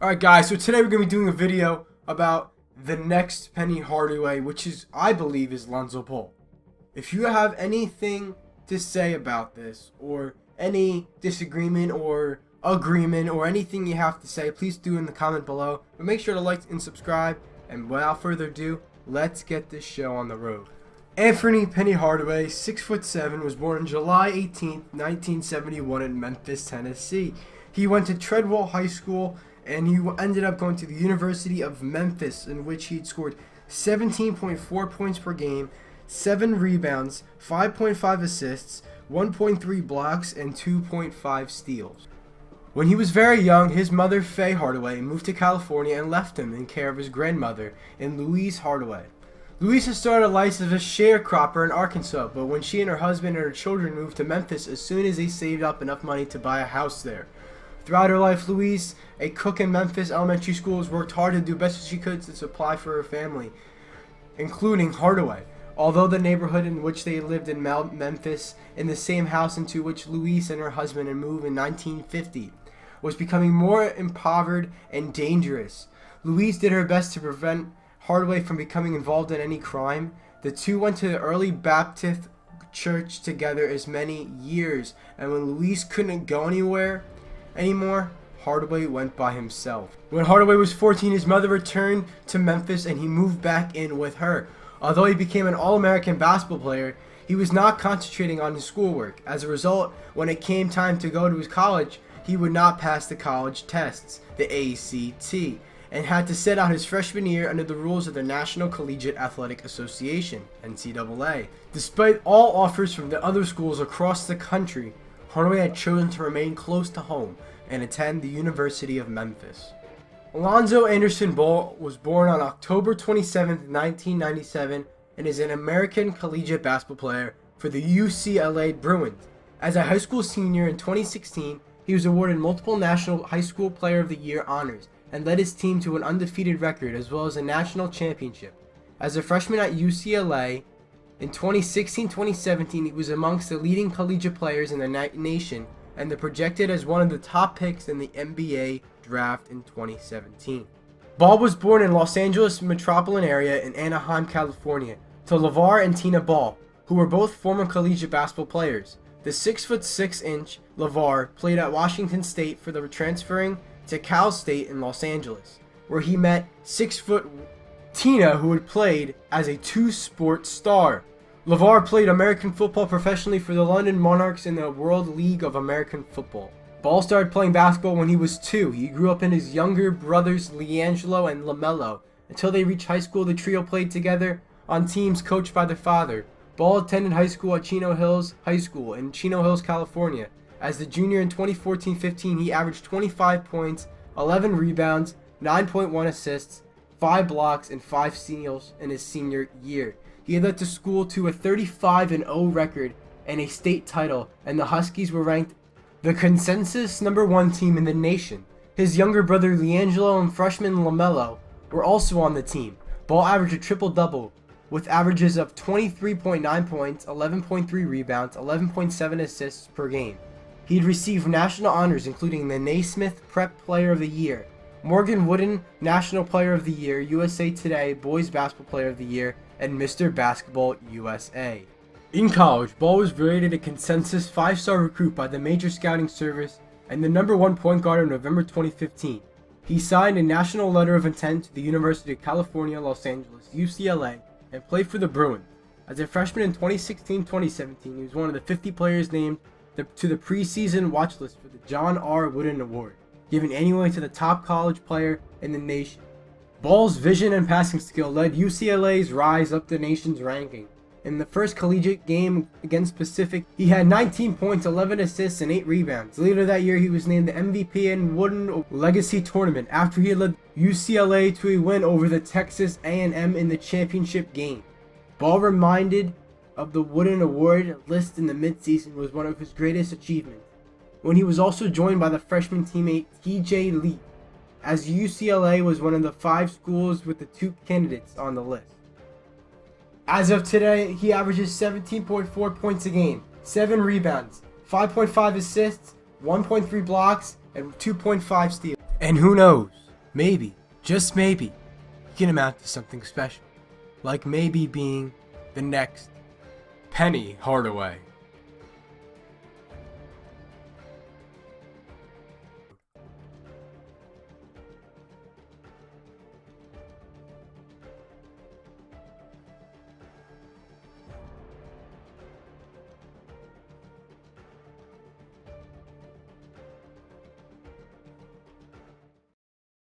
Alright guys, so today we're going to be doing a video about the next Penny Hardaway, which I believe is Lonzo Ball. If you have anything to say about this, or any disagreement or agreement, or anything you have to say, please do in the comment below. But make sure to like and subscribe, and without further ado, let's get this show on the road. Anthony Penny Hardaway, 6'7", was born on July 18th, 1971 in Memphis, Tennessee. He went to Treadwell High School, and he ended up going to the University of Memphis, in which he'd scored 17.4 points per game, 7 rebounds, 5.5 assists, 1.3 blocks, and 2.5 steals. When he was very young, his mother, Faye Hardaway, moved to California and left him in care of his grandmother, Louise Hardaway. Louise had started a life as a sharecropper in Arkansas, but when she and her husband and her children moved to Memphis as soon as they saved up enough money to buy a house there. Throughout her life, Louise, a cook in Memphis elementary schools, worked hard to do the best she could to supply for her family, including Hardaway. Although the neighborhood in which they lived in Memphis, in the same house into which Louise and her husband had moved in 1950, was becoming more impoverished and dangerous. Louise did her best to prevent Hardaway from becoming involved in any crime. The two went to the early Baptist church together as many years, and when Louise couldn't go anymore, Hardaway went by himself. When Hardaway was 14, his mother returned to Memphis and he moved back in with her. Although he became an All-American basketball player, he was not concentrating on his schoolwork. As a result, when it came time to go to his college, he would not pass the college tests, the ACT, and had to sit out his freshman year under the rules of the National Collegiate Athletic Association, NCAA. Despite all offers from the other schools across the country, Hardaway had chosen to remain close to home and attend the University of Memphis. Lonzo Anderson Ball was born on October 27, 1997, and is an American collegiate basketball player for the UCLA Bruins. As a high school senior in 2016, he was awarded multiple National High School Player of the Year honors and led his team to an undefeated record as well as a national championship. As a freshman at UCLA, in 2016-2017, he was amongst the leading collegiate players in the nation and projected as one of the top picks in the NBA draft in 2017. Ball was born in Los Angeles metropolitan area in Anaheim, California, to LeVar and Tina Ball, who were both former collegiate basketball players. The 6'6" LeVar played at Washington State for the transferring to Cal State in Los Angeles, where he met 6' Tina, who had played as a two-sport star. LeVar played American football professionally for the London Monarchs in the World League of American Football. Ball started playing basketball when he was 2. He grew up in his younger brothers LiAngelo and LaMelo. Until they reached high school, the trio played together on teams coached by their father. Ball attended high school at Chino Hills High School in Chino Hills, California. As the junior in 2014-15, he averaged 25 points, 11 rebounds, 9.1 assists, 5 blocks, and 5 steals in his senior year. He led the school to a 35-0 record and a state title, and the Huskies were ranked the consensus #1 team in the nation. His younger brother LiAngelo and freshman LaMelo were also on the team. Ball averaged a triple-double with averages of 23.9 points, 11.3 rebounds, 11.7 assists per game. He'd received national honors including the Naismith Prep Player of the Year, Morgan Wooden National Player of the Year, USA Today Boys Basketball Player of the Year, and Mr. Basketball USA. In college, Ball was rated a consensus 5-star recruit by the Major Scouting Service and the #1 point guard in November 2015. He signed a national letter of intent to the University of California, Los Angeles, UCLA, and played for the Bruins. As a freshman in 2016-2017, he was one of the 50 players named to the preseason watch list for the John R. Wooden Award, given annually to the top college player in the nation. Ball's vision and passing skill led UCLA's rise up the nation's ranking. In the first collegiate game against Pacific, he had 19 points, 11 assists, and 8 rebounds. Later that year, he was named the MVP in Wooden Legacy Tournament after he led UCLA to a win over the Texas A&M in the championship game. Ball, reminded of the Wooden Award list in the midseason, was one of his greatest achievements, when he was also joined by the freshman teammate TJ Lee, as UCLA was one of the 5 schools with the 2 candidates on the list. As of today, he averages 17.4 points a game, 7 rebounds, 5.5 assists, 1.3 blocks, and 2.5 steals. And who knows, maybe, just maybe, he can amount to something special. Like maybe being the next Penny Hardaway.